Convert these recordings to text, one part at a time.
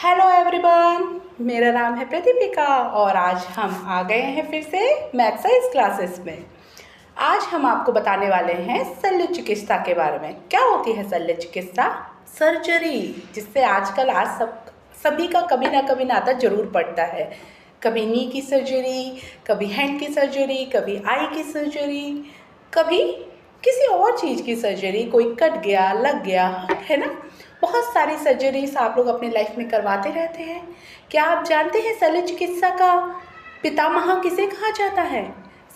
Hello everyone, मेरा नाम है प्रदीपिका और आज हम आ गए हैं फिर से मैथ साइंस क्लासेस में। आज हम आपको बताने वाले हैं शल्य चिकित्सा के बारे में। क्या होती है शल्य चिकित्सा? सर्जरी, जिससे आजकल सभी का कभी ना कभी नाता जरूर पड़ता है। कभी नी की सर्जरी, कभी हैंड की सर्जरी, कभी आई की सर्जरी, कभी किसी और चीज़ की सर्जरी, कोई कट गया, लग गया, है ना। बहुत सारी सर्जरीज आप लोग अपनी लाइफ में करवाते रहते हैं। क्या आप जानते हैं शल्य चिकित्सा का पितामह किसे कहा जाता है?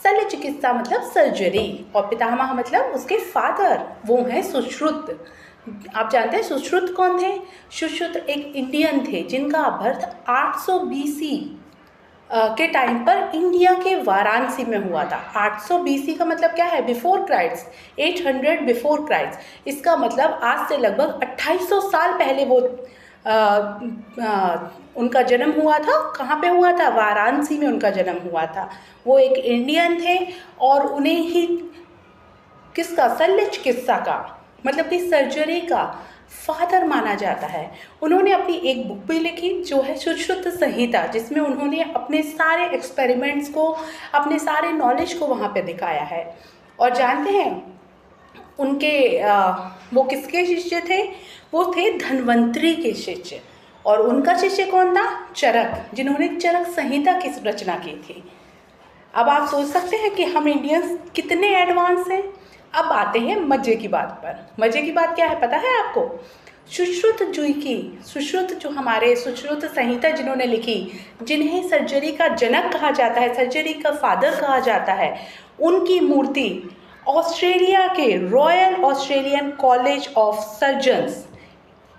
शल्य चिकित्सा मतलब सर्जरी और पितामह मतलब उसके फादर, वो हैं सुश्रुत। आप जानते हैं सुश्रुत कौन थे? सुश्रुत एक इंडियन थे जिनका बर्थ 800 BC के टाइम पर इंडिया के वाराणसी में हुआ था। 800 BC का मतलब क्या है? Before Christ, 800 before Christ. इसका मतलब आज से लगभग 2800 साल पहले वो उनका जन्म हुआ था। कहाँ पे हुआ था? वाराणसी में उनका जन्म हुआ था। वो एक इंडियन थे और उन्हें ही किसका? शल्य चिकित्सा का मतलब कि सर्जरी का फादर माना जाता है। उन्होंने अपनी एक बुक भी लिखी जो है सुश्रुत संहिता, जिसमें उन्होंने अपने सारे एक्सपेरिमेंट्स को, अपने सारे नॉलेज को वहाँ पे दिखाया है। और जानते हैं उनके वो किसके शिष्य थे? वो थे धन्वंतरी के शिष्य। और उनका शिष्य कौन था? चरक, जिन्होंने चरक संहिता की रचना की थी। अब आप सोच सकते हैं कि हम इंडियंस कितने एडवांस हैं। अब आते हैं मजे की बात पर। मजे की बात क्या है पता है आपको? सुश्रुत जो हमारे सुश्रुत संहिता जिन्होंने लिखी, जिन्हें सर्जरी का जनक कहा जाता है, सर्जरी का फादर कहा जाता है, उनकी मूर्ति ऑस्ट्रेलिया के royal Australian college of surgeons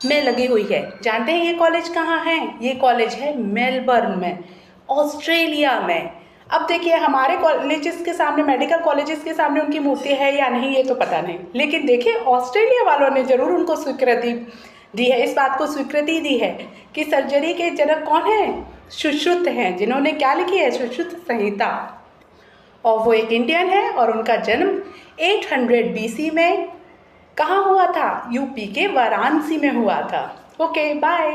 में लगी हुई है। जानते हैं ये कॉलेज कहाँ है? ये कॉलेज है मेलबर्न में, ऑस्ट्रेलिया में। अब देखिए हमारे कॉलेजेस के सामने, मेडिकल कॉलेजेस के सामने उनकी मूर्ति है या नहीं ये तो पता नहीं, लेकिन देखिए ऑस्ट्रेलिया वालों ने ज़रूर उनको स्वीकृति दी है, इस बात को स्वीकृति दी है कि सर्जरी के जनक कौन है? सुश्रुत हैं, जिन्होंने क्या लिखी है? सुश्रुत संहिता। और वो एक इंडियन है और उनका जन्म 800 BC में कहाँ हुआ था? यूपी के वाराणसी में हुआ था। Okay, bye.